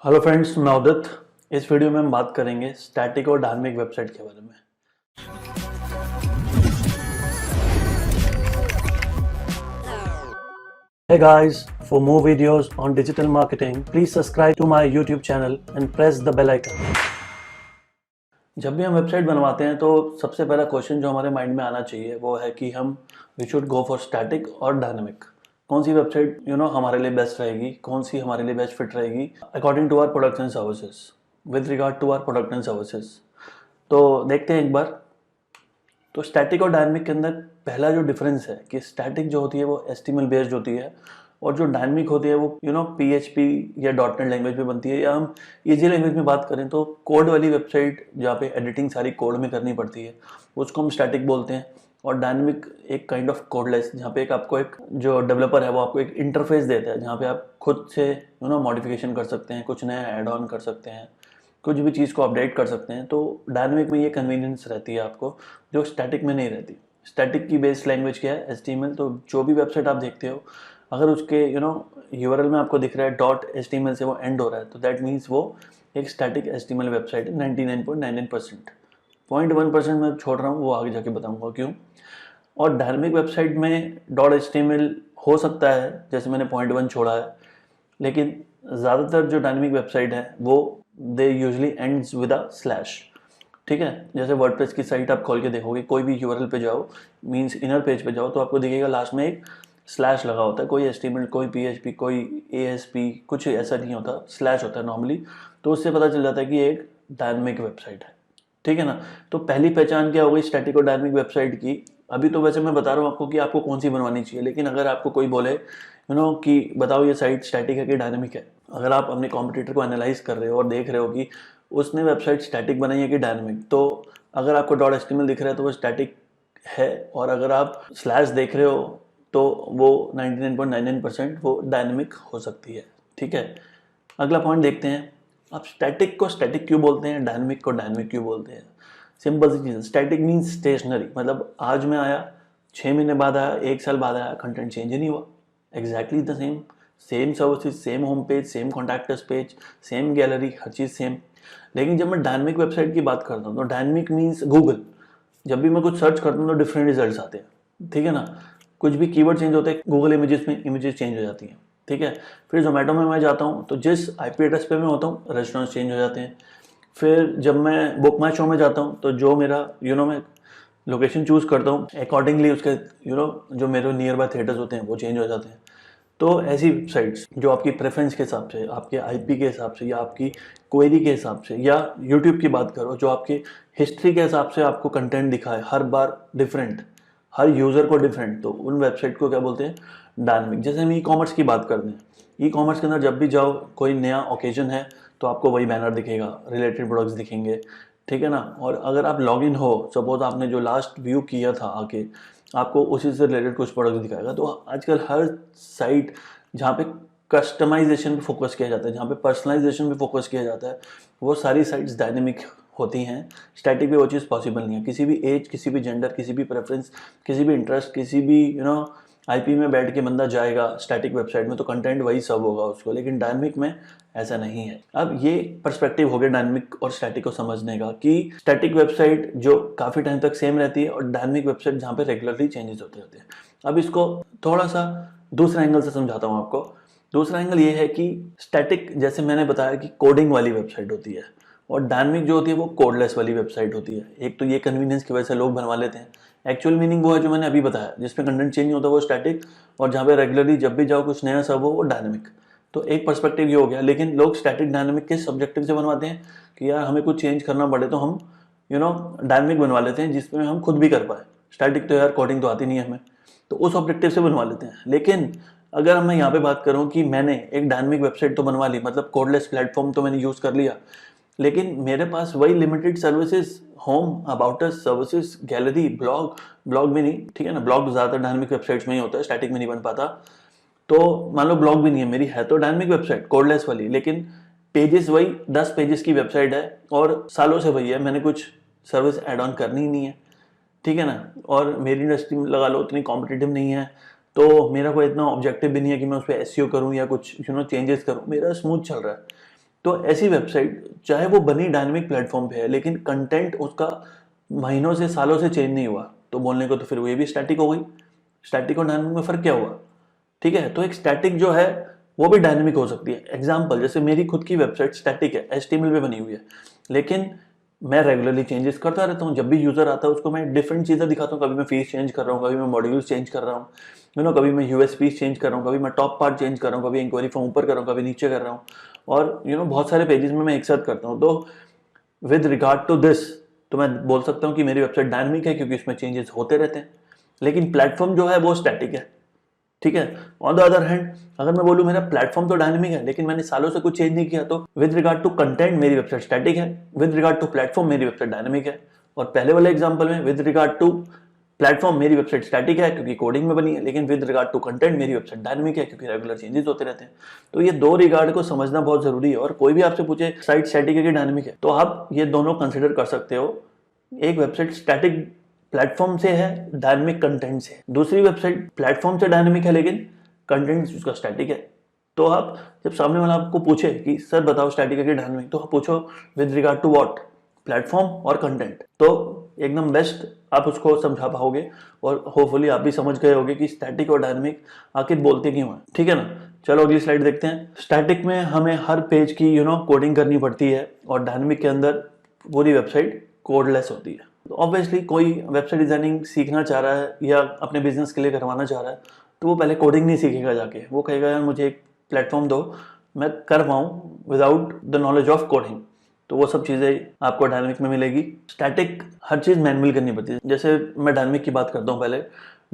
Hello friends, मैं उदित। इस video में हम बात करेंगे स्टैटिक और डायनामिक वेबसाइट के बारे में। Hey guys, for more videos on digital marketing, please subscribe to my YouTube channel and press the bell icon. जब भी हम वेबसाइट बनवाते हैं तो सबसे पहला क्वेश्चन जो हमारे माइंड में आना चाहिए वो है कि we should go for static और डायनामिक। कौन सी वेबसाइट हमारे लिए बेस्ट रहेगी, कौन सी हमारे लिए बेस्ट फिट रहेगी according to our products and services, with regard to our product and services. तो देखते हैं एक बार। तो स्टैटिक और डायनामिक के अंदर पहला जो डिफरेंस है कि स्टैटिक जो होती है वो HTML बेस्ड होती है और जो डायनामिक होती है वो PHP या .NET लैंग्वेज में बनती है, या हम इजी लैंग्वेज में बात करें तो कोड वाली वेबसाइट जहाँ पे एडिटिंग सारी कोड में करनी पड़ती है उसको हम स्टैटिक बोलते हैं। और डायनामिक एक काइंड ऑफ कोडलेस, जहाँ पे आपको एक जो डेवलपर है वो आपको एक इंटरफेस देता है जहाँ पे आप खुद से मॉडिफिकेशन कर सकते हैं, कुछ नया ऐड ऑन कर सकते हैं, कुछ भी चीज़ को अपडेट कर सकते हैं। तो डायनामिक में ये कन्वीनियंस रहती है आपको, जो स्टैटिक में नहीं रहती। स्टैटिक की बेस लैंग्वेज क्या है? HTML। तो जो भी वेबसाइट आप देखते हो अगर उसके URL में आपको दिख रहा है .html से वो एंड हो रहा है तो दैट मीन्स वो एक स्टैटिक HTML वेबसाइट है 99.99%। 0.1% मैं छोड़ रहा हूँ, वो आगे जाके बताऊंगा क्यों। और डायनामिक वेबसाइट में .html हो सकता है, जैसे मैंने 0.1 छोड़ा है, लेकिन ज़्यादातर जो डायनामिक वेबसाइट है वो they usually ends with a slash. ठीक है, जैसे वर्डप्रेस की साइट आप खोल के देखोगे, कोई भी URL पे जाओ, मींस इनर पेज पे जाओ, तो आपको दिखेगा लास्ट में एक स्लैश लगा होता है। कोई HTML, कोई PHP, कोई ASP, कुछ ऐसा नहीं होता, स्लैश होता है नॉर्मली। तो उससे पता चल जाता है कि ये एक डायनामिक वेबसाइट है। ठीक है ना। तो पहली पहचान क्या हो गई स्टैटिक और डायनामिक वेबसाइट की। अभी तो वैसे मैं बता रहा हूँ आपको कि आपको कौन सी बनवानी चाहिए, लेकिन अगर आपको कोई बोले कि बताओ ये साइट स्टैटिक है कि डायनामिक है, अगर आप अपने कॉम्पिटिटर को एनालाइज कर रहे हो और देख रहे हो कि उसने वेबसाइट स्टैटिक बनाई है कि डायनामिक, तो अगर आपको .html दिख रहा है तो वो स्टैटिक है, और अगर आप स्लैश देख रहे हो तो वो 99.99% वो डायनामिक हो सकती है। ठीक है, अगला पॉइंट देखते हैं। आप स्टैटिक को स्टैटिक क्यों बोलते हैं, डायनामिक को डायनामिक क्यों बोलते हैं? सिंपल सी चीज़, स्टैटिक मीन्स स्टेशनरी, मतलब आज मैं आया, 6 महीने बाद आया, 1 साल बाद आया, कंटेंट चेंज ही नहीं हुआ, exactly the same, same services, same home page, same contacts page, same gallery, her cheese same. लेकिन जब मैं डायनामिक वेबसाइट की बात करता हूँ तो डायनामिक मीन्स गूगल, जब भी मैं कुछ सर्च करता हूँ तो डिफरेंट रिजल्ट्स आते हैं। ठीक है ना, कुछ भी कीवर्ड चेंज होते हैं गूगल इमेजेस में, इमेजेस चेंज हो जाती हैं। ठीक है, फिर जोमेटो में मैं जाता हूँ तो जिस IP एड्रेस पे मैं होता हूँ रेस्टोरेंट्स चेंज हो जाते हैं। फिर जब मैं बुक माई शो में जाता हूँ तो जो मेरा मैं लोकेशन चूज़ करता हूँ अकॉर्डिंगली उसके जो मेरे नियर बाय थिएटर्स होते हैं वो चेंज हो जाते हैं। तो ऐसी वेबसाइट्स जो आपकी प्रेफरेंस के हिसाब से, आपके IP के हिसाब से, या आपकी क्वेरी के हिसाब से, या यूट्यूब की बात करो जो आपकी हिस्ट्री के हिसाब से आपको कंटेंट दिखाए हर बार डिफरेंट, हर यूज़र को डिफरेंट, तो उन वेबसाइट को क्या बोलते हैं? डायनामिक। जैसे हम E-कॉमर्स की बात करते हैं, E-कॉमर्स के अंदर जब भी जाओ, कोई नया ओकेजन है तो आपको वही बैनर दिखेगा, रिलेटेड प्रोडक्ट्स दिखेंगे। ठीक है ना। और अगर आप लॉगिन हो, सपोज आपने जो लास्ट व्यू किया था आके, आपको उसी से रिलेटेड कुछ प्रोडक्ट्स दिखाएगा। तो आजकल हर साइट जहाँ पे कस्टमाइजेशन पे फोकस किया जाता है, जहाँ पे पर्सनलाइजेशन पे फोकस किया जाता है, वो सारी साइट्स डायनेमिक होती हैं। स्टैटिक पे वो चीज़ पॉसिबल नहीं है। किसी भी एज, किसी भी जेंडर, किसी भी प्रेफरेंस, किसी भी इंटरेस्ट, किसी भी IP में बैठ के बंदा जाएगा स्टैटिक वेबसाइट में तो कंटेंट वही सब होगा उसको, लेकिन डायनेमिक में ऐसा नहीं है। अब ये पर्सपेक्टिव हो गया डायनेमिक और स्टैटिक को समझने का, कि स्टैटिक वेबसाइट जो काफ़ी टाइम तक सेम रहती है और डायनेमिक वेबसाइट जहाँ पे रेगुलरली चेंजेस होते रहते हैं। अब इसको थोड़ा सा दूसरा एंगल से समझाता हूँ आपको। दूसरा एंगल ये है कि स्टैटिक, जैसे मैंने बताया कि कोडिंग वाली वेबसाइट होती है, और डायनामिक जो होती है वो कोडलेस वाली वेबसाइट होती है। एक तो ये कन्वीनियंस की वजह से लोग बनवा लेते हैं, एक्चुअल मीनिंग वो है जो मैंने अभी बताया, जिसमें कंटेंट चेंज होता है वो स्टैटिक, और जहाँ पे रेगुलरली जब भी जाओ कुछ नया सब हो वो डायनामिक। तो एक पर्सपेक्टिव ये हो गया। लेकिन लोग स्टैटिक डायनामिक किस ऑब्जेक्टिव से बनवाते हैं कि यार हमें कुछ चेंज करना पड़े तो हम डायनामिक बनवा लेते हैं जिसमें हम खुद भी कर पाए। स्टैटिक तो यार कोडिंग तो आती नहीं है हमें, तो उस ऑब्जेक्टिव से बनवा लेते हैं। लेकिन अगर मैं यहाँ पे बात करूँ कि मैंने एक डायनामिक वेबसाइट तो बनवा ली, मतलब कोडलेस प्लेटफॉर्म तो मैंने यूज़ कर लिया, लेकिन मेरे पास वही limited services, home, about us services, gallery, blog, blog भी नहीं, ठीक है ना, ब्लॉग ज़्यादातर डायनामिक वेबसाइट्स में ही होता है, स्टैटिक में नहीं बन पाता। तो मान लो ब्लॉग भी नहीं है मेरी, है तो डायनामिक वेबसाइट कोडलेस वाली, लेकिन पेजेस वही 10 पेजेस की वेबसाइट है और सालों से वही है, मैंने कुछ सर्विस ऐड ऑन करनी ही नहीं है। ठीक है ना। और मेरी इंडस्ट्री में लगा लो उतनी कॉम्पिटिटिव नहीं है, तो मेरा कोई इतना ऑब्जेक्टिव भी नहीं है कि मैं उस पर SEO करूँ या कुछ चेंजेस करूँ, मेरा स्मूथ चल रहा है। तो ऐसी वेबसाइट चाहे वो बनी डायनेमिक प्लेटफॉर्म पे है लेकिन कंटेंट उसका महीनों से सालों से चेंज नहीं हुआ, तो बोलने को तो फिर वो ये भी स्टैटिक हो गई। स्टैटिक और डायनेमिक में फर्क क्या हुआ? ठीक है, तो एक स्टैटिक जो है वो भी डायनेमिक हो सकती है। एग्जाम्पल, जैसे मेरी खुद की वेबसाइट स्टैटिक है, HTML पे बनी हुई है, लेकिन मैं रेगुलरली चेंजेस करता रहता हूँ। जब भी यूजर आता है उसको मैं डिफरेंट चीजें दिखाता हूँ। कभी मैं फीस चेंज कर रहा हूँ, कभी मैं मॉड्यूल्स चेंज कर रहा हूँ, कभी मैं यूएसपी चेंज कर रहा हूँ, कभी मैं टॉप पार्ट चेंज कर रहा हूँ, कभी इंक्वायरी फॉर्म ऊपर कर रहा हूँ, कभी नीचे कर रहा हूँ, और बहुत सारे पेजेस में मैं एक साथ करता हूँ। तो विद रिगार्ड टू दिस, तो मैं बोल सकता हूँ कि मेरी वेबसाइट डायनेमिक है क्योंकि इसमें चेंजेस होते रहते हैं, लेकिन प्लेटफॉर्म जो है वो स्टैटिक है। ठीक है। ऑन द अदर हैंड, अगर मैं बोलूं मेरा प्लेटफॉर्म तो डायनेमिक है लेकिन मैंने सालों से कुछ चेंज नहीं किया, तो विद रिगार्ड टू कंटेंट मेरी वेबसाइट स्टैटिक है, विद रिगार्ड टू प्लेटफॉर्म मेरी वेबसाइट डायनेमिक है। और पहले वाले एग्जांपल में विद रिगार्ड टू प्लेटफॉर्म मेरी वेबसाइट स्टैटिक है क्योंकि कोडिंग में बनी है, लेकिन विद रिगार्ड टू कंटेंट मेरी वेबसाइट डायनेमिक है क्योंकि रेगुलर चेंजेस होते रहते हैं। तो ये दो रिगार्ड को समझना बहुत जरूरी है। और कोई भी आपसे पूछे साइट स्टैटिक है कि डायनेमिक है, तो आप ये दोनों कंसिडर कर सकते हो। एक वेबसाइट स्टैटिक प्लेटफॉर्म से है, डायनेमिक कंटेंट से। दूसरी वेबसाइट प्लेटफॉर्म से डायनेमिक है लेकिन कंटेंट उसका स्टैटिक है। तो आप जब सामने वाला आपको पूछे कि सर बताओ स्टैटिक है कि डायनेमिक, तो आप पूछो with regard to what, platform और कंटेंट, तो एकदम बेस्ट आप उसको समझा पाओगे। और होपफुली आप भी समझ गए होगे कि स्टैटिक और डायनेमिक आखिर बोलते क्यों हैं। ठीक है ना। चलो अगली स्लाइड देखते हैं। स्टैटिक में हमें हर पेज की कोडिंग करनी पड़ती है, और डायनेमिक के अंदर पूरी वेबसाइट कोडलेस होती है। तो ऑब्वियसली कोई वेबसाइट डिजाइनिंग सीखना चाह रहा है या अपने बिजनेस के लिए करवाना चाह रहा है, तो वो पहले कोडिंग नहीं सीखेगा जाके। वो कहेगा यार मुझे एक प्लेटफॉर्म दो, मैं कर पाऊँ without the knowledge of coding. तो वो सब चीज़ें आपको डायनेमिक में मिलेगी। स्टैटिक हर चीज़ मैनुअल करनी पड़ती है। जैसे मैं डायनेमिक की बात करता हूँ पहले।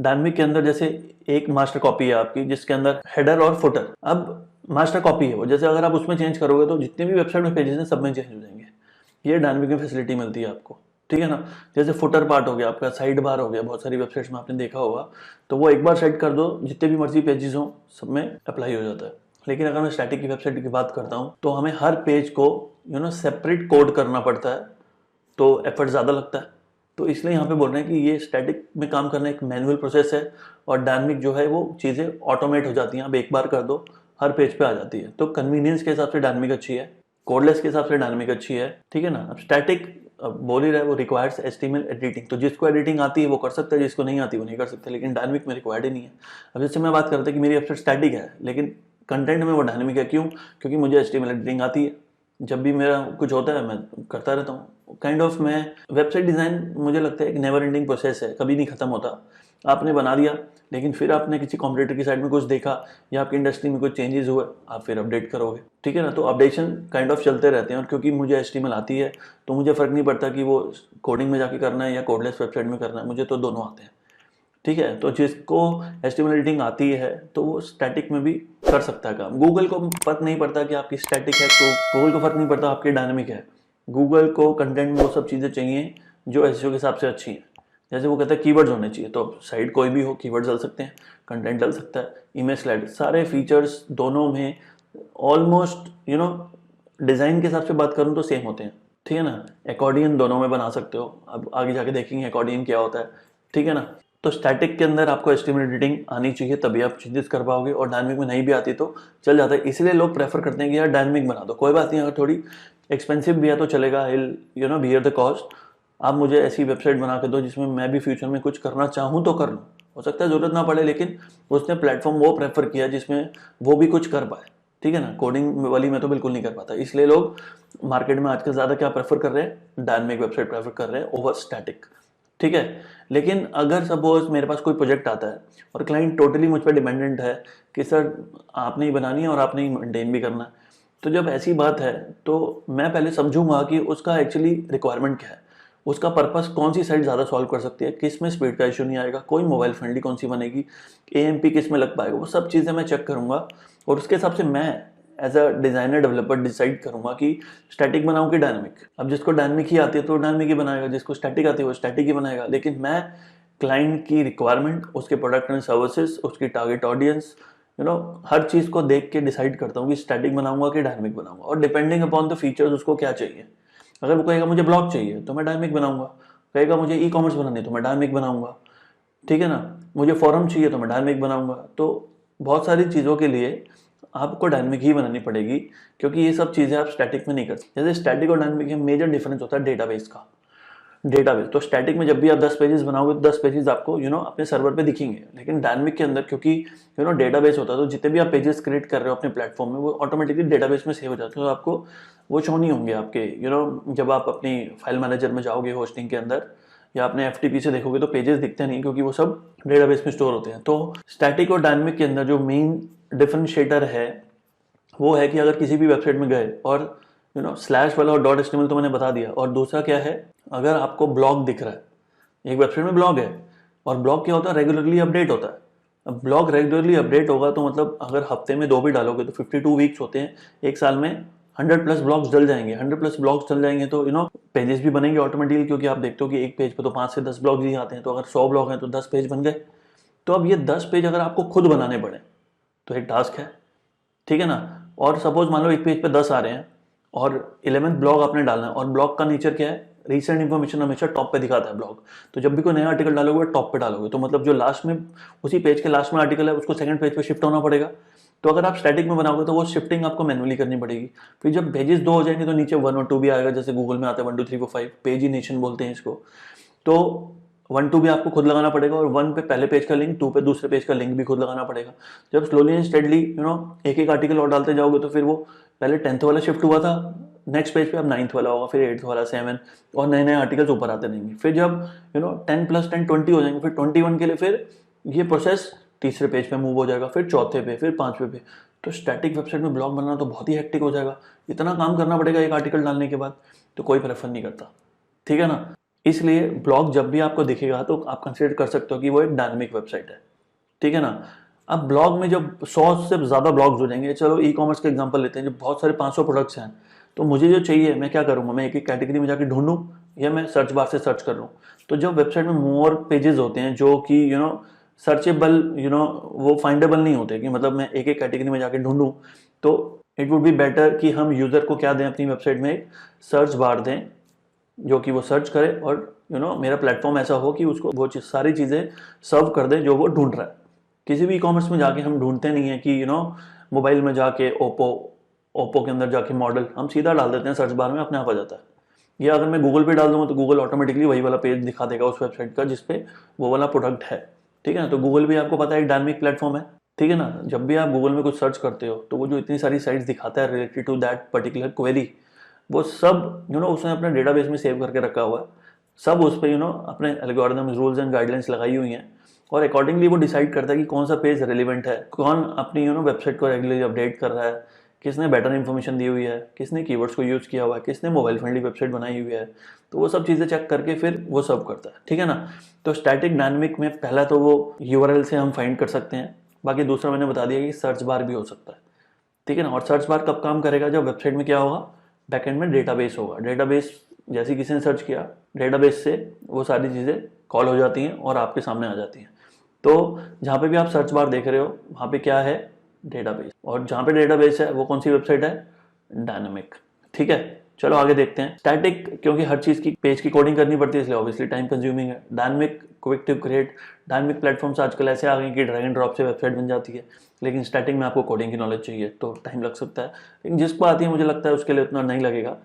डायनेमिक के अंदर जैसे एक मास्टर कॉपी है आपकी जिसके अंदर हेडर और फुटर। अब मास्टर कॉपी है वो, जैसे अगर आप उसमें चेंज करोगे तो जितने भी वेबसाइट में पेजेस हैं सब में चेंज हो जाएंगे। ये डायनेमिक में फैसिलिटी मिलती है आपको। ठीक है ना। जैसे फुटर पार्ट हो गया आपका, साइड बार हो गया, बहुत सारी वेबसाइट्स में आपने देखा होगा, तो वो एक बार सेट कर दो, जितने भी मर्जी पेजेस हो सब में अप्लाई हो जाता है। लेकिन अगर मैं स्टैटिक की वेबसाइट की बात करता हूँ तो हमें हर पेज को सेपरेट कोड करना पड़ता है, तो एफर्ट ज़्यादा लगता है। तो इसलिए यहाँ पे बोल रहे हैं कि ये स्टैटिक में काम करना एक मैनुअल प्रोसेस है, और डायनेमिक जो है वो चीज़ें ऑटोमेट हो जाती हैं। आप एक बार कर दो हर पेज पे आ जाती है। तो कन्वीनियंस के हिसाब से डायनेमिक अच्छी है, कोडलेस के हिसाब से डायनेमिक अच्छी है। ठीक है ना। अब स्टैटिक बोल ही रहा है वो रिक्वायर्स HTML एडिटिंग, तो जिसको एडिटिंग आती है वो कर सकता है, जिसको नहीं आती वो नहीं कर सकता। लेकिन डायनेमिक में रिक्वायर्ड ही नहीं है। अब जैसे मैं बात करता कि मेरी वेबसाइट स्टैटिक है लेकिन कंटेंट में वो डायनेमिक है, क्यों? क्योंकि मुझे HTML एडिटिंग आती है। जब भी मेरा कुछ होता है मैं करता रहता हूँ। काइंड ऑफ मैं वेबसाइट डिज़ाइन, मुझे लगता है एक नेवर एंडिंग प्रोसेस है, कभी नहीं खत्म होता। आपने बना दिया लेकिन फिर आपने किसी कॉम्पिटिटर की साइड में कुछ देखा या आपकी इंडस्ट्री में कुछ चेंजेस हुए, आप फिर अपडेट करोगे। ठीक है ना। तो अपडेशन काइंड ऑफ चलते रहते हैं। और क्योंकि मुझे HTML आती है तो मुझे फ़र्क नहीं पड़ता कि वो कोडिंग में जाके करना है या कोडलेस वेबसाइट में करना है, मुझे तो दोनों आते हैं। ठीक है। तो जिसको HTML एडिटिंग आती है तो वो स्टैटिक में भी कर सकता है काम। गूगल को फर्क नहीं पड़ता कि आपकी स्टैटिक है, तो गूगल को फर्क नहीं पड़ता आपकी डायनेमिक है। गूगल को कंटेंट में वो सब चीज़ें चाहिए जो SEO के हिसाब से अच्छी हैं। जैसे वो कहता है कीवर्ड्स होने चाहिए, तो साइट कोई भी हो कीवर्ड्स डल सकते हैं, कंटेंट डल सकता है, इमेज स्लाइड, सारे फीचर्स दोनों में ऑलमोस्ट डिज़ाइन के हिसाब से बात करूँ तो सेम होते हैं। ठीक है ना। एकॉर्डियन दोनों में बना सकते हो, अब आगे जाके देखेंगे एकॉर्डियन क्या होता है। ठीक है ना। तो स्टैटिक के अंदर आपको HTML एडिटिंग आनी चाहिए तभी आप चेंजेस कर पाओगे, और डायनेमिक में नहीं भी आती तो चल जाता है। इसलिए लोग प्रेफर करते हैं कि यार डायनेमिक बना दो, कोई बात नहीं, अगर थोड़ी एक्सपेंसिव भी है तो चलेगा, बियर द कॉस्ट। आप मुझे ऐसी वेबसाइट बना के दो जिसमें मैं भी फ्यूचर में कुछ करना चाहूँ तो कर लूँ। हो सकता है ज़रूरत ना पड़े, लेकिन उसने प्लेटफॉर्म वो प्रेफर किया जिसमें वो भी कुछ कर पाए। ठीक है ना। कोडिंग वाली मैं तो बिल्कुल नहीं कर पाता, इसलिए लोग मार्केट में आजकल ज़्यादा क्या प्रेफर कर रहे हैं, डायनेमिक वेबसाइट प्रेफर कर रहे हैं ओवर स्टैटिक। ठीक है। लेकिन अगर सपोज मेरे पास कोई प्रोजेक्ट आता है और क्लाइंट टोटली मुझ पर डिपेंडेंट है कि सर आपने ही बनानी है और आपने ही मेंटेन भी करना है, तो जब ऐसी बात है तो मैं पहले समझूंगा कि उसका एक्चुअली रिक्वायरमेंट क्या है, उसका पर्पस कौन सी साइट ज़्यादा सॉल्व कर सकती है, किस में स्पीड का इशू नहीं आएगा, कोई मोबाइल फ्रेंडली कौन सी बनेगी, AMP किस में लग पाएगा, वो सब चीज़ें मैं चेक करूंगा। और उसके हिसाब से मैं as a designer developer decide करूंगा कि स्टैटिक बनाऊं कि डायनेमिक। अब जिसको डायनेमिक ही आती है तो डायनेमिक ही बनाएगा, जिसको स्टैटिक आती है वो स्टैटिक ही बनाएगा। लेकिन मैं क्लाइंट की रिक्वायरमेंट, उसके प्रोडक्ट एंड सर्विसेज, उसकी टारगेट ऑडियंस, हर चीज़ को देख के डिसाइड करता हूँ कि स्टैटिक बनाऊंगा कि डायनेमिक बनाऊंगा। और डिपेंडिंग अपॉन द फीचर्स उसको क्या चाहिए। अगर वो कहेगा मुझे ब्लॉग चाहिए तो मैं डायनेमिक बनाऊंगा, कहेगा मुझे ई-कॉमर्स बनानी है तो मैं डायनेमिक बनाऊंगा। ठीक है ना। मुझे फॉरम चाहिए तो मैं डायनेमिक बनाऊंगा। तो बहुत सारी चीज़ों के लिए आपको डायनामिक ही बनानी पड़ेगी, क्योंकि ये सब चीज़ें आप स्टैटिक में नहीं कर सकते। जैसे स्टैटिक और डायनामिक में मेजर डिफरेंस होता है डेटाबेस का। डेटाबेस तो स्टैटिक में जब भी आप 10 पेजेस बनाओगे तो 10 पेजेस आपको अपने सर्वर पे दिखेंगे, लेकिन डायनामिक के अंदर क्योंकि डेटाबेस होता है, तो जितने भी आप पेजेस क्रिएट कर रहे हो अपने प्लेटफॉर्म में वो ऑटोमेटिकली डेटाबेस में सेव हो जाते हैं, तो आपको वो शो नहीं होंगे आपके जब आप अपनी फाइल मैनेजर में जाओगे होस्टिंग के अंदर या अपने एफटीपी से देखोगे तो पेजेस दिखते नहीं, क्योंकि वो सब डेटाबेस में स्टोर होते हैं। तो स्टैटिक और डायनामिक के अंदर जो मेन डिफरेंशिएटर है वो है कि अगर किसी भी वेबसाइट में गए और स्लैश वाला और डॉट एचटीएमएल तो मैंने बता दिया, और दूसरा क्या है, अगर आपको ब्लॉग दिख रहा है, एक वेबसाइट में ब्लॉग है और ब्लॉग क्या होता है, रेगुलरली अपडेट होता है। अब ब्लॉग रेगुलरली अपडेट होगा तो मतलब अगर हफ्ते में 2 भी डालोगे तो 52 वीक्स होते हैं, एक साल में 100+ ब्लॉग्स डल जाएंगे। 100+ ब्लॉग्स डल जाएंगे तो पेजेस भी बनेंगे ऑटोमेटिकली, क्योंकि आप देखते हो कि एक पेज पे तो 5 से 10 ब्लॉग्स ही आते हैं, तो अगर 100 ब्लॉग हैं तो 10 पेज बन गए। तो अब ये 10 पेज अगर आपको खुद बनाने पड़े तो एक टास्क है, ठीक है ना। और सपोज मान लो एक पेज पे 10 आ रहे हैं और 11th ब्लॉग आपने डालना है, और ब्लॉग का नेचर क्या है, रीसेंट इन्फॉर्मेशन हमेशा टॉप पे दिखाता है ब्लॉग। तो जब भी कोई नया आर्टिकल डालोगे टॉप पे डालोगे, तो मतलब जो लास्ट में उसी पेज के लास्ट में आर्टिकल है उसको सेकंड पेज पे शिफ्ट होना पड़ेगा। तो अगर आप स्टैटिक में बनाओगे तो वो शिफ्टिंग आपको मैनुअली करनी पड़ेगी। फिर जब पेजेस 2 हो जाएंगे तो नीचे 1 और 2 भी आएगा, जैसे गूगल में आता है 1 2 3 4 5 पेजिनेशन बोलते हैं इसको। तो 1 2 भी आपको खुद लगाना पड़ेगा, और 1 पे पहले पेज का लिंक, 2 पे दूसरे पेज का लिंक भी खुद लगाना पड़ेगा। जब स्लोली एंड स्टेडली एक एक आर्टिकल और डालते जाओगे तो फिर वो पहले 10th वाला शिफ्ट हुआ था, नेक्स्ट पेज पे अब 9th वाला होगा, फिर 8th वाला, 7 और नए नए आर्टिकल्स ऊपर आते रहेंगे। फिर जब 10 + 10 20 हो जाएंगे, फिर 21 के लिए फिर ये प्रोसेस तीसरे पेज पे मूव हो जाएगा, फिर चौथे पे, फिर 5वें पे। तो स्टैटिक वेबसाइट में ब्लॉग बनाना तो बहुत ही हेक्टिक हो जाएगा, इतना काम करना पड़ेगा एक आर्टिकल डालने के बाद, तो कोई प्रेफर नहीं करता, ठीक है ना। इसलिए ब्लॉग जब भी आपको दिखेगा तो आप कंसिडर कर सकते हो कि वो एक डायनामिक वेबसाइट है, ठीक है ना। अब ब्लॉग में जब 100 से ज़्यादा ब्लॉग्स हो जाएंगे, चलो ई कॉमर्स का एग्जांपल लेते हैं, जब बहुत सारे 500 प्रोडक्ट्स हैं, तो मुझे जो चाहिए मैं क्या करूँगा, मैं एक एक कैटेगरी में जाके ढूंढूं या मैं सर्च बार से सर्च कर लूँ। तो जब वेबसाइट में मोर पेजेस होते हैं जो कि सर्चेबल वो फाइंडेबल नहीं होते, कि मतलब मैं एक एक कैटेगरी में जाके ढूंढूं, तो इट वुड बी बेटर कि हम यूज़र को क्या दें, अपनी वेबसाइट में एक सर्च बार दें जो कि वो सर्च करे, और मेरा प्लेटफॉर्म ऐसा हो कि उसको वो सारी चीज़ें सर्व कर दे जो वो ढूंढ रहा है। किसी भी ई कॉमर्स में जाके हम ढूंढते नहीं है कि मोबाइल में जाके ओप्पो के अंदर जाके मॉडल हम सीधा डाल देते हैं सर्च बार में, अपने आप आ जाता है। या अगर मैं गूगल पे डाल दूंगा तो गूगल ऑटोमेटिकली वही वाला पेज दिखा देगा उस वेबसाइट का जिसपे वो वाला प्रोडक्ट है, ठीक है ना। तो गूगल भी आपको पता है एक डायनामिक प्लेटफॉर्म है, ठीक है ना। जब भी आप गूगल में कुछ सर्च करते हो तो वो जो इतनी सारी साइट्स दिखाता है related to that particular query, वो सब उसने अपने डेटाबेस में सेव करके रखा हुआ है, सब उस पर अपने एल्गोरिथम्स, रूल्स एंड गाइडलाइंस लगाई हुई हैं, और अकॉर्डिंगली वो डिसाइड करता है कि कौन सा पेज रेलिवेंट है, कौन अपनी वेबसाइट को रेगुलरली अपडेट कर रहा है, किसने बेटर इन्फॉर्मेशन दी हुई है, किसने कीवर्ड्स को यूज़ किया हुआ है, किसने मोबाइल फ्रेंडली वेबसाइट बनाई हुई है। तो वो सब चीज़ें चेक करके फिर वो सर्व करता है, ठीक है ना। तो स्टैटिक डायनामिक में पहला तो वो यूआरएल से हम फाइंड कर सकते हैं, बाकी दूसरा मैंने बता दिया कि सर्च बार भी हो सकता है, ठीक है ना। और सर्च बार कब काम करेगा, जब वेबसाइट में क्या होगा, बैकएंड में डेटाबेस होगा। डेटाबेस जैसे किसी ने सर्च किया, डेटाबेस से वो सारी चीज़ें कॉल हो जाती हैं और आपके सामने आ जाती हैं। तो जहाँ पे भी आप सर्च बार देख रहे हो वहाँ पे क्या है, डेटाबेस, और जहाँ पे डेटाबेस है वो कौन सी वेबसाइट है, डायनामिक, ठीक है। चलो आगे देखते हैं। स्टैटिक क्योंकि हर चीज़ की पेज की कोडिंग करनी पड़ती है, इसलिए ऑब्वियसली टाइम कंज्यूमिंग है। Dynamic quick to create, dynamic platforms आजकल ऐसे आ गए कि ड्रैग एंड ड्रॉप से वेबसाइट बन जाती है, लेकिन स्टैटिक में आपको कोडिंग की नॉलेज चाहिए तो टाइम लग सकता है, लेकिन जिसको आती है मुझे लगता है उसके लिए उतना नहीं लगेगा,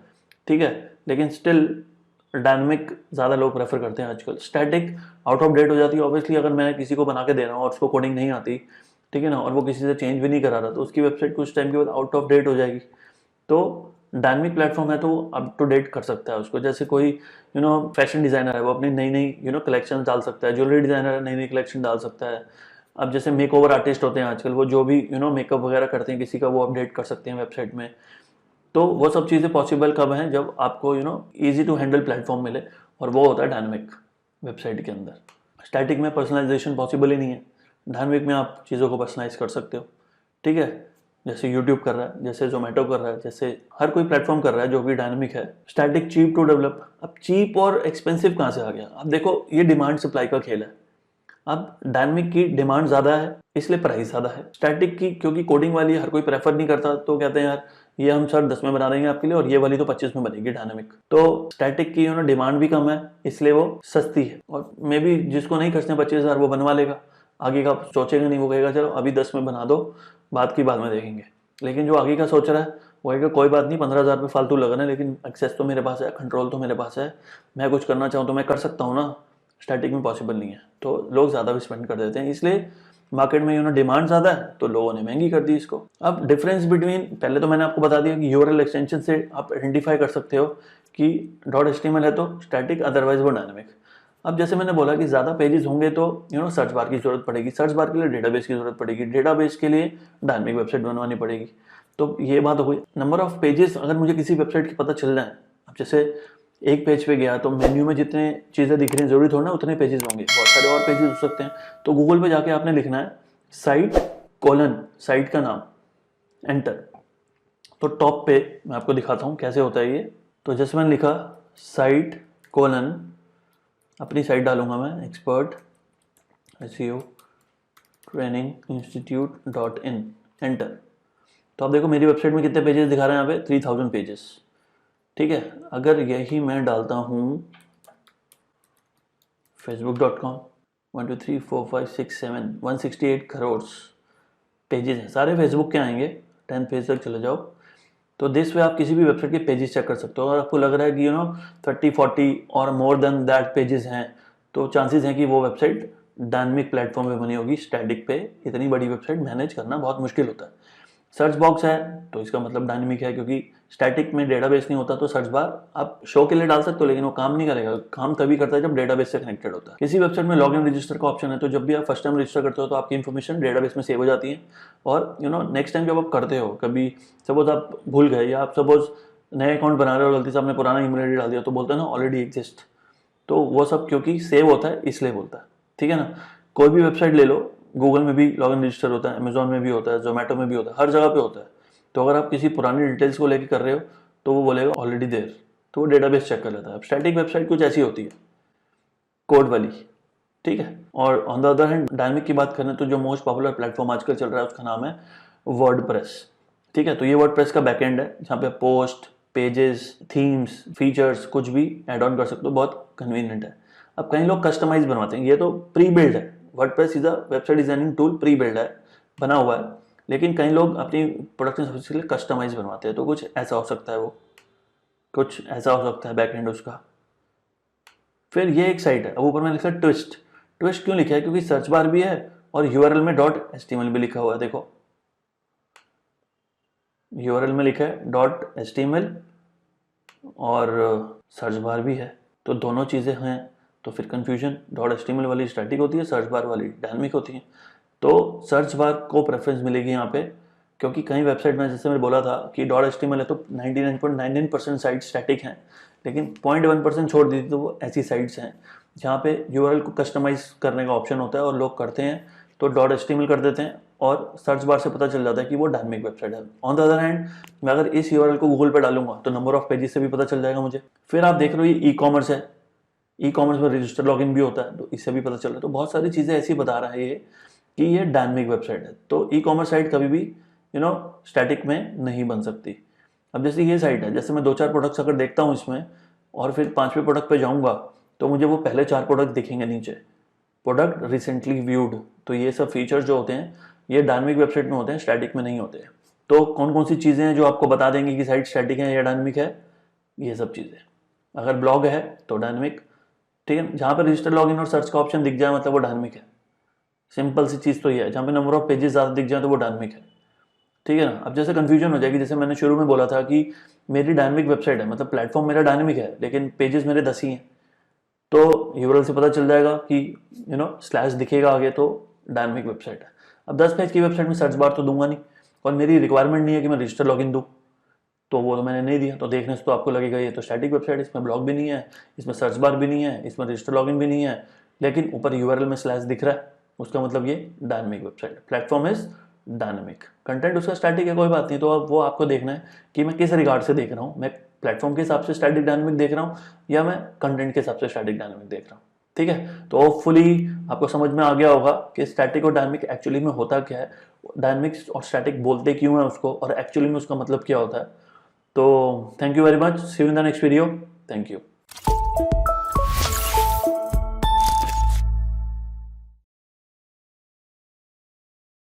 ठीक है। लेकिन स्टिल डायनामिक ज़्यादा लोग प्रेफर करते हैं आजकल। स्टैटिक आउट ऑफ डेट हो जाती है ऑब्वियसली, अगर मैं किसी को बना के दे रहा हूँ और उसको कोडिंग नहीं आती, ठीक है ना, और वो किसी से चेंज भी नहीं करा रहा, तो उसकी वेबसाइट कुछ टाइम के बाद आउट ऑफ डेट हो जाएगी। तो डायनामिक प्लेटफॉर्म है तो वो अप टू डेट कर सकता है उसको। जैसे कोई फैशन डिज़ाइनर है, वो अपनी नई नई कलेक्शन डाल सकता है, ज्वेलरी डिज़ाइनर है, नई नई कलेक्शन डाल सकता है। अब जैसे मेक ओवर आर्टिस्ट होते हैं आजकल, वो जो भी मेकअप वगैरह करते हैं किसी का, वो अपडेट कर सकते हैं वेबसाइट में। तो वो सब चीज़ें पॉसिबल कब हैं, जब आपको ईजी टू हैंडल प्लेटफॉर्म मिले, और वो होता है डायनामिक वेबसाइट के अंदर। स्टैटिक में पर्सनलाइजेशन पॉसिबल ही नहीं है, डायनामिक में आप चीज़ों को पर्सनलाइज कर सकते हो, ठीक है। जैसे यूट्यूब कर रहा है, जैसे जोमेटो कर रहा है, जैसे हर कोई प्लेटफॉर्म कर रहा है जो भी डायनामिक है। स्टैटिक चीप टू डेवलप, अब चीप और एक्सपेंसिव कहाँ से आ गया, अब देखो ये डिमांड सप्लाई का खेल है। अब डायनामिक की डिमांड ज़्यादा है इसलिए प्राइस ज़्यादा है, स्टैटिक की क्योंकि कोडिंग वाली हर कोई प्रेफर नहीं करता, तो कहते हैं यार ये हम सर 10 में बना देंगे आपके लिए, और ये वाली तो 25 में बनेगी डायनामिक। तो स्टैटिक की डिमांड भी कम है इसलिए वो सस्ती है, और मे बी जिसको नहीं खर्चने 25,000 वो बनवा लेगा, आगे का सोचेगा नहीं, वो कहेगा चलो अभी 10 में बना दो, बाद की बाद में देखेंगे। लेकिन जो आगे का सोच रहा है वो है कि कोई बात नहीं, 15,000 रुपये फालतू लग रहे हैं, लेकिन एक्सेस तो मेरे पास है, कंट्रोल तो मेरे पास है, मैं कुछ करना चाहूँ तो मैं कर सकता हूँ ना। स्टैटिक में पॉसिबल नहीं है, तो लोग ज़्यादा भी स्पेंड कर देते हैं, इसलिए मार्केट में डिमांड ज़्यादा है तो लोगों ने महंगी कर दी इसको। अब डिफरेंस बिटवीन, पहले तो मैंने आपको बता दिया कि यूआरएल एक्सटेंशन से आप आइडेंटिफाई कर सकते हो कि .html है तो स्टैटिक, अदरवाइज वो डायनेमिक। अब जैसे मैंने बोला कि ज़्यादा पेजेस होंगे तो सर्च बार की जरूरत पड़ेगी, सर्च बार के लिए डेटाबेस की जरूरत पड़ेगी, डेटाबेस के लिए डायनेमिक वेबसाइट बनवानी पड़ेगी। तो ये बात हो गई। नंबर ऑफ पेजेस अगर मुझे किसी वेबसाइट की पता चल जाए, अब जैसे एक पेज पे गया तो मेन्यू में जितने चीज़ें दिख रही हैं जरूरी थोड़ा ना उतने पेजेस होंगे, बहुत सारे और पेजेस हो सकते हैं। तो गूगल पे जाके आपने लिखना है साइट कोलन, साइट का नाम, एंटर। तो टॉप पे मैं आपको दिखाता हूँ कैसे होता है ये। तो जैसे मैंने लिखा साइट कोलन, अपनी साइट डालूंगा मैं, expert SEO training institute.in, enter. तो आप देखो मेरी वेबसाइट में कितने पेजेस दिखा रहे हैं यहाँ पे, 3000 पेजेस। ठीक है, अगर यही मैं डालता हूँ facebook.com, 1 2 3 4 5 6 7 168 करोड़ पेजेस हैं, सारे फेसबुक के आएंगे, 10th पेज तक चले जाओ। तो दिस वे आप किसी भी वेबसाइट के पेजेस चेक कर सकते हो। और आपको लग रहा है कि 30-40 और मोर देन दैट पेजेस हैं, तो चांसेस हैं कि वो वेबसाइट डायनेमिक प्लेटफॉर्म पे बनी होगी। स्टैटिक पे इतनी बड़ी वेबसाइट मैनेज करना बहुत मुश्किल होता है। सर्च बॉक्स है तो इसका मतलब डायनेमिक है, क्योंकि स्टैटिक में डेटाबेस नहीं होता। तो सर्च बार आप शो के लिए डाल सकते हो, लेकिन वो काम नहीं करेगा। काम तभी करता है जब डेटाबेस से कनेक्टेड होता है। किसी वेबसाइट में लॉग इन रजिस्टर का ऑप्शन है, तो जब भी आप फर्स्ट टाइम रजिस्टर करते हो तो आपकी इन्फॉर्मेशन डेटाबेस में सेव हो जाती है। और नेक्स्ट टाइम जब आप करते हो, कभी सपोज आप भूल गए या आप सपोज नए अकाउंट बना रहे हो, गलती से आपने पुराना ईमेल आईडी डाल दिया, तो बोलते हैं ना ऑलरेडी एग्जिस्ट। तो वो सब क्योंकि सेव होता है इसलिए बोलता है। ठीक है ना। कोई भी वेबसाइट ले लो, गूगल में भी लॉग इन रजिस्टर होता है, अमेजोन में भी होता है, जोमेटो में भी होता है, हर जगह पे होता है। तो अगर आप किसी पुरानी डिटेल्स को लेकर कर रहे हो तो वो बोलेगा ऑलरेडी देयर, तो वो डेटाबेस चेक कर लेता है। अब स्टैटिक वेबसाइट कुछ ऐसी होती है, कोड वाली। ठीक है। और on the other hand dynamic की बात करें तो जो मोस्ट पॉपुलर प्लेटफॉर्म आजकल चल रहा है उसका नाम है वर्डप्रेस। ठीक है। तो ये वर्डप्रेस का बैकएंड है, जहाँ पे पोस्ट, पेजेस, थीम्स, फीचर्स कुछ भी ऐड ऑन कर सकते हो, बहुत कन्वीनियंट है। अब कई लोग कस्टमाइज बनवाते हैं, ये तो प्री बिल्ड है। WordPress is a website designing tool, pre build है, बना हुआ है। लेकिन कई लोग अपनी प्रोडक्शन सर्विस के लिए कस्टमाइज बनवाते हैं, तो कुछ ऐसा हो सकता है, वो कुछ ऐसा हो सकता है बैकएंड उसका। फिर ये एक साइट है, अब ऊपर में लिखा है ट्विस्ट। ट्विस्ट क्यों लिखा है? क्योंकि सर्च बार भी है और यूआरएल में .html भी लिखा हुआ है। देखो यूआरएल में लिखा है .html और सर्च बार भी है, तो दोनों चीज़ें हैं। तो फिर कंफ्यूजन, .html वाली स्टैटिक होती है, सर्च बार वाली डायनेमिक होती है। तो सर्च बार को प्रेफरेंस मिलेगी यहाँ पे, क्योंकि कई वेबसाइट में जैसे मैंने बोला था कि .html है तो 99.99% साइट स्टैटिक हैं, लेकिन 0.1% छोड़ दी तो वो ऐसी साइट्स हैं जहाँ पे यूआरएल को कस्टमाइज करने का ऑप्शन होता है और लोग करते हैं, तो .html कर देते हैं और सर्च बार से पता चल जाता है कि वो डायनेमिक वेबसाइट है। ऑन द अदर हैंड मैं अगर इस यूआरएल को गूगल पे डालूंगा तो नंबर ऑफ पेजेस से भी पता चल जाएगा मुझे। फिर आप देख रहे हो ये ई-कॉमर्स है, ई-कॉमर्स में रजिस्टर लॉगिन भी होता है, तो इससे भी पता चल रहा है। तो बहुत सारी चीज़ें ऐसी बता रहा है ये कि ये डायनेमिक वेबसाइट है। तो ई-कॉमर्स साइट कभी भी स्टैटिक में नहीं बन सकती। अब जैसे ये साइट है, जैसे मैं 2-4 प्रोडक्ट्स अगर देखता हूँ इसमें और फिर 5वें प्रोडक्ट पे जाऊँगा तो मुझे वो पहले 4 प्रोडक्ट दिखेंगे नीचे, प्रोडक्ट रिसेंटली व्यूड। तो ये सब फीचर्स जो होते हैं ये डायनेमिक वेबसाइट में होते हैं, स्टैटिक में नहीं होते हैं। तो कौन कौन सी चीज़ें हैं जो आपको बता देंगे कि साइट स्टैटिक है या डायनेमिक है? ये सब चीज़ें। अगर ब्लॉग है तो डायनेमिक, ठीक है, जहाँ पर रजिस्टर लॉगिन और सर्च का ऑप्शन दिख जाए मतलब वो डायनेमिक है। सिंपल सी चीज़ तो ये है। जहाँ पे नंबर ऑफ पेजेस ज़्यादा दिख जाए तो वो डायनेमिक है। ठीक है ना। अब जैसे कंफ्यूजन हो जाएगी, जैसे मैंने शुरू में बोला था कि मेरी डायनेमिक वेबसाइट है, मतलब प्लेटफॉर्म मेरा डायनेमिक है लेकिन पेजेस मेरे 10 ही हैं, तो यूआरएल से पता चल जाएगा कि स्लैश दिखेगा आगे तो डायनेमिक वेबसाइट है। अब 10 पेज की वेबसाइट में सर्च बार तो दूंगा नहीं, और मेरी रिक्वायरमेंट नहीं है कि मैं रजिस्टर लॉगिन दूँ, तो वो तो मैंने नहीं दिया। तो देखने से तो आपको लगेगा ये तो स्टैटिक वेबसाइट, इसमें ब्लॉग भी नहीं है, इसमें सर्च बार भी नहीं है, इसमें रजिस्टर लॉगिन भी नहीं है, लेकिन ऊपर यूआरएल में स्लैश दिख रहा है, उसका मतलब ये dynamic website. Platform is dynamic, content उसका स्टैटिक है, कोई बात नहीं। तो अब वो आपको देखना है कि मैं किस रिगार्ड से देख रहा हूँ, मैं प्लेटफॉर्म के हिसाब से स्टैटिक डायनेमिक देख रहा हूँ या मैं कंटेंट के हिसाब से स्टैटिक डायनेमिक देख रहा हूँ। ठीक है। तो होपफुली आपको समझ में आ गया होगा कि स्टैटिक और डायनेमिक एक्चुअली में होता क्या है, डायनेमिक और स्टैटिक बोलते क्यों है उसको, और एक्चुअली में उसका मतलब क्या होता है। तो thank you very much, see you in the next video, thank you.